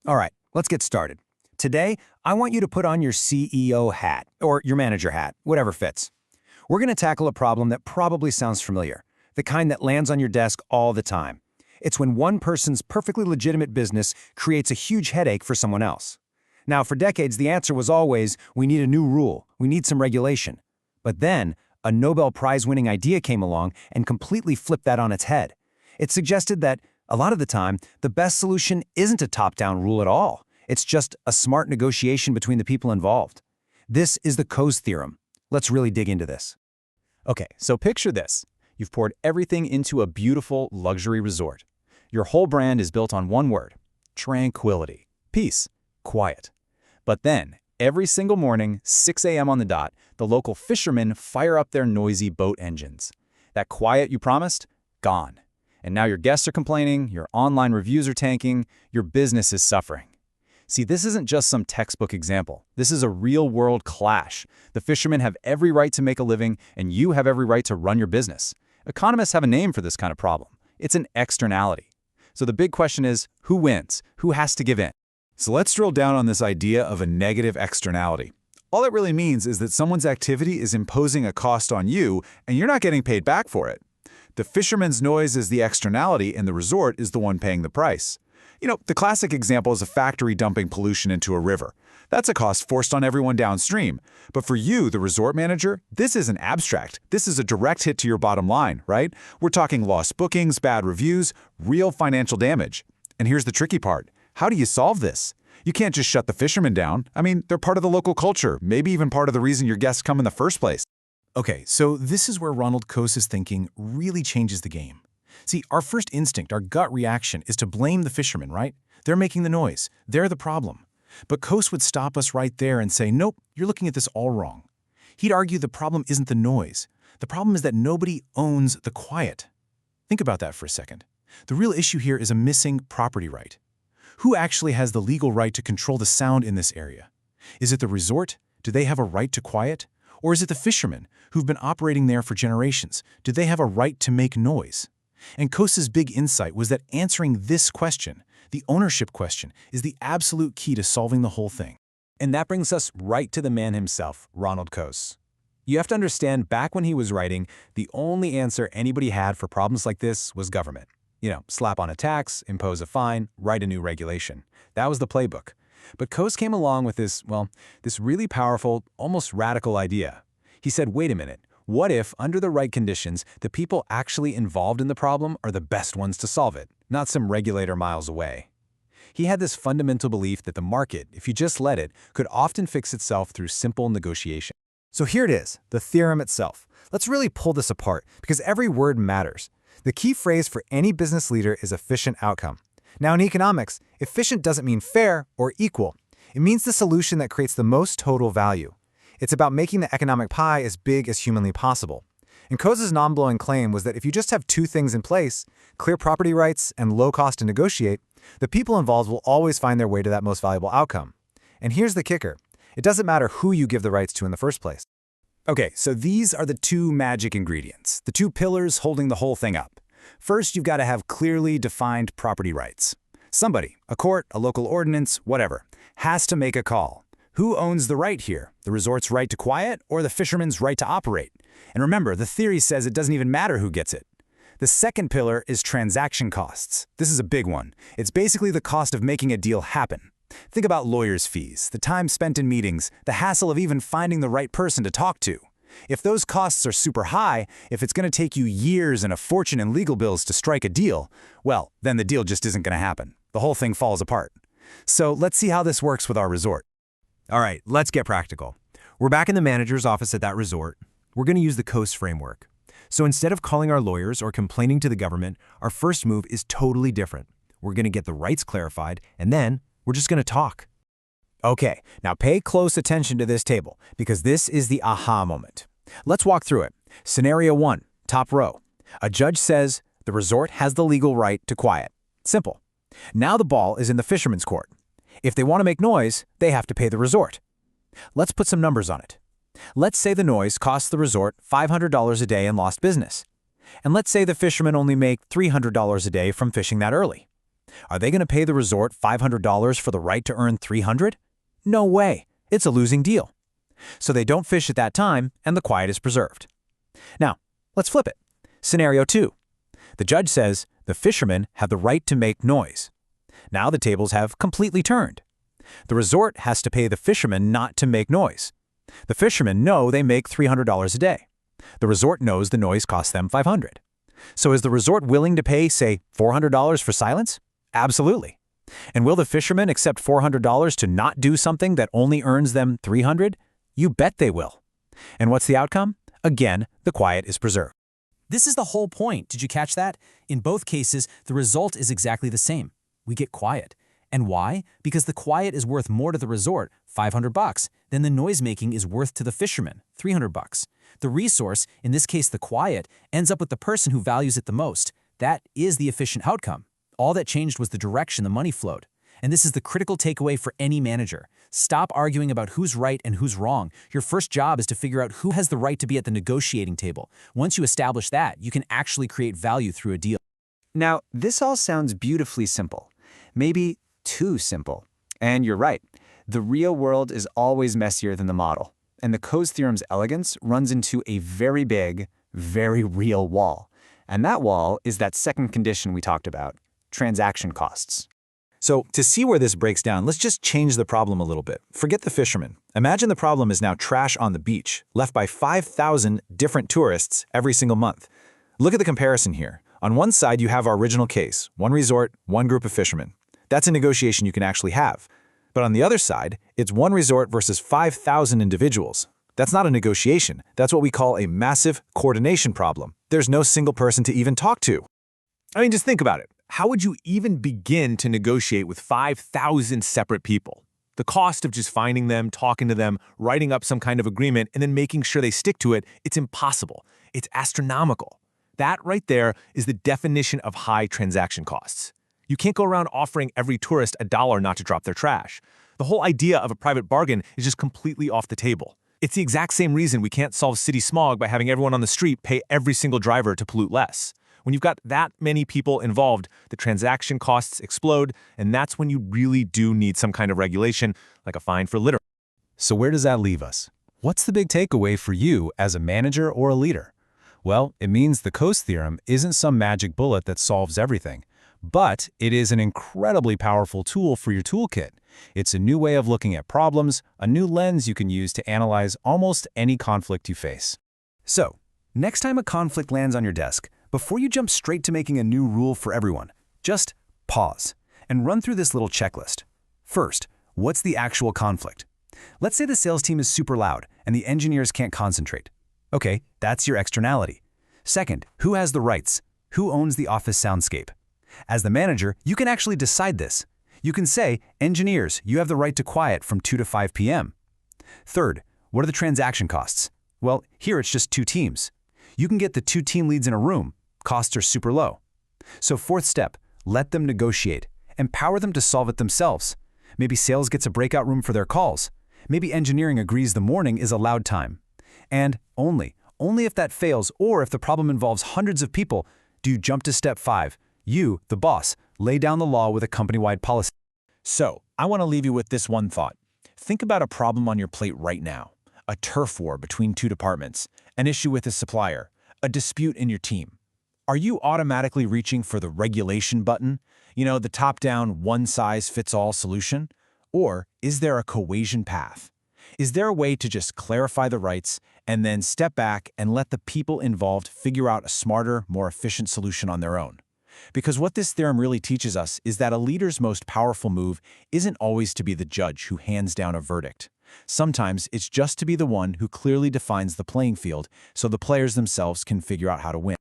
All right, let's get started. Today, I want you to put on your CEO hat, or your manager hat, whatever fits. We're going to tackle a problem that probably sounds familiar, the kind that lands on your desk all the time. It's when one person's perfectly legitimate business creates a huge headache for someone else. Now, for decades, the answer was always, we need a new rule, we need some regulation. But then, a Nobel Prize-winning idea came along and completely flipped that on its head. It suggested that, a lot of the time, the best solution isn't a top-down rule at all. It's just a smart negotiation between the people involved. This is the Coase Theorem. Let's really dig into this. Okay, so picture this. You've poured everything into a beautiful luxury resort. Your whole brand is built on one word: tranquility, peace, quiet. But then, every single morning, 6 a.m. on the dot, the local fishermen fire up their noisy boat engines. That quiet you promised? Gone. And now your guests are complaining, your online reviews are tanking, your business is suffering. See, this isn't just some textbook example. This is a real-world clash. The fishermen have every right to make a living, and you have every right to run your business. Economists have a name for this kind of problem. It's an externality. So the big question is, who wins? Who has to give in? So let's drill down on this idea of a negative externality. All it really means is that someone's activity is imposing a cost on you, and you're not getting paid back for it. The fisherman's noise is the externality, and the resort is the one paying the price. The classic example is a factory dumping pollution into a river. That's a cost forced on everyone downstream. But for you, the resort manager, this isn't abstract. This is a direct hit to your bottom line, right? We're talking lost bookings, bad reviews, real financial damage. And here's the tricky part. How do you solve this? You can't just shut the fishermen down. I mean, they're part of the local culture, maybe even part of the reason your guests come in the first place. Okay, so this is where Ronald Coase's thinking really changes the game. See, our first instinct, our gut reaction, is to blame the fishermen, right? They're making the noise. They're the problem. But Coase would stop us right there and say, nope, you're looking at this all wrong. He'd argue the problem isn't the noise. The problem is that nobody owns the quiet. Think about that for a second. The real issue here is a missing property right. Who actually has the legal right to control the sound in this area? Is it the resort? Do they have a right to quiet? Or is it the fishermen who've been operating there for generations? Do they have a right to make noise? And Coase's big insight was that answering this question, the ownership question, is the absolute key to solving the whole thing. And that brings us right to the man himself, Ronald Coase. You have to understand, back when he was writing, the only answer anybody had for problems like this was government. Slap on a tax, impose a fine, write a new regulation. That was the playbook. But Coase came along with this really powerful, almost radical idea. He said, wait a minute, what if, under the right conditions, the people actually involved in the problem are the best ones to solve it, not some regulator miles away? He had this fundamental belief that the market, if you just let it, could often fix itself through simple negotiation. So here it is, the theorem itself. Let's really pull this apart, because every word matters. The key phrase for any business leader is efficient outcome. Now, in economics, efficient doesn't mean fair or equal. It means the solution that creates the most total value. It's about making the economic pie as big as humanly possible. And Coase's non-blowing claim was that if you just have two things in place, clear property rights and low cost to negotiate, the people involved will always find their way to that most valuable outcome. And here's the kicker. It doesn't matter who you give the rights to in the first place. Okay, so these are the two magic ingredients, the two pillars holding the whole thing up. First, you've got to have clearly defined property rights. Somebody, a court, a local ordinance, whatever, has to make a call. Who owns the right here? The resort's right to quiet or the fisherman's right to operate? And remember, the theory says it doesn't even matter who gets it. The second pillar is transaction costs. This is a big one. It's basically the cost of making a deal happen. Think about lawyers' fees, the time spent in meetings, the hassle of even finding the right person to talk to. If those costs are super high, if it's going to take you years and a fortune in legal bills to strike a deal, well, then the deal just isn't going to happen. The whole thing falls apart. So let's see how this works with our resort. All right, let's get practical. We're back in the manager's office at that resort. We're going to use the Coase framework. So instead of calling our lawyers or complaining to the government, our first move is totally different. We're going to get the rights clarified, and then we're just going to talk. Okay, now pay close attention to this table, because this is the aha moment. Let's walk through it. Scenario 1, top row. A judge says the resort has the legal right to quiet. Simple. Now the ball is in the fisherman's court. If they want to make noise, they have to pay the resort. Let's put some numbers on it. Let's say the noise costs the resort $500 a day in lost business. And let's say the fishermen only make $300 a day from fishing that early. Are they going to pay the resort $500 for the right to earn $300? No way. It's a losing deal. So they don't fish at that time, and the quiet is preserved. Now, let's flip it. Scenario 2. The judge says the fishermen have the right to make noise. Now the tables have completely turned. The resort has to pay the fishermen not to make noise. The fishermen know they make $300 a day. The resort knows the noise costs them $500. So is the resort willing to pay, say, $400 for silence? Absolutely. And will the fishermen accept $400 to not do something that only earns them $300? You bet they will. And what's the outcome? Again, the quiet is preserved. This is the whole point. Did you catch that? In both cases, the result is exactly the same. We get quiet. And why? Because the quiet is worth more to the resort, $500, than the noisemaking is worth to the fisherman, $300. The resource, in this case the quiet, ends up with the person who values it the most. That is the efficient outcome. All that changed was the direction the money flowed. And this is the critical takeaway for any manager. Stop arguing about who's right and who's wrong. Your first job is to figure out who has the right to be at the negotiating table. Once you establish that, you can actually create value through a deal. Now, this all sounds beautifully simple. Maybe too simple. And you're right. The real world is always messier than the model. And the Coase Theorem's elegance runs into a very big, very real wall. And that wall is that second condition we talked about, transaction costs. So to see where this breaks down, let's just change the problem a little bit. Forget the fishermen. Imagine the problem is now trash on the beach, left by 5,000 different tourists every single month. Look at the comparison here. On one side, you have our original case, one resort, one group of fishermen. That's a negotiation you can actually have. But on the other side, it's one resort versus 5,000 individuals. That's not a negotiation. That's what we call a massive coordination problem. There's no single person to even talk to. I mean, just think about it. How would you even begin to negotiate with 5,000 separate people? The cost of just finding them, talking to them, writing up some kind of agreement, and then making sure they stick to it, it's impossible. It's astronomical. That right there is the definition of high transaction costs. You can't go around offering every tourist $1 not to drop their trash. The whole idea of a private bargain is just completely off the table. It's the exact same reason we can't solve city smog by having everyone on the street pay every single driver to pollute less. When you've got that many people involved, the transaction costs explode, and that's when you really do need some kind of regulation, like a fine for littering. So where does that leave us? What's the big takeaway for you as a manager or a leader? Well, it means the Coase Theorem isn't some magic bullet that solves everything, but it is an incredibly powerful tool for your toolkit. It's a new way of looking at problems, a new lens you can use to analyze almost any conflict you face. So, next time a conflict lands on your desk, before you jump straight to making a new rule for everyone, just pause and run through this little checklist. First, what's the actual conflict? Let's say the sales team is super loud and the engineers can't concentrate. Okay, that's your externality. Second, who has the rights? Who owns the office soundscape? As the manager, you can actually decide this. You can say, engineers, you have the right to quiet from 2 to 5 p.m. Third, what are the transaction costs? Well, here it's just 2 teams. You can get the 2 team leads in a room. Costs are super low. So fourth step, let them negotiate. Empower them to solve it themselves. Maybe sales gets a breakout room for their calls. Maybe engineering agrees the morning is allowed time. And only if that fails or if the problem involves hundreds of people, do you jump to step 5. You, the boss, lay down the law with a company-wide policy. So, I want to leave you with this one thought. Think about a problem on your plate right now. A turf war between 2 departments, an issue with a supplier, a dispute in your team. Are you automatically reaching for the regulation button? You know, the top-down, one-size-fits-all solution? Or is there a cohesion path? Is there a way to just clarify the rights and then step back and let the people involved figure out a smarter, more efficient solution on their own? Because what this theorem really teaches us is that a leader's most powerful move isn't always to be the judge who hands down a verdict. Sometimes it's just to be the one who clearly defines the playing field so the players themselves can figure out how to win.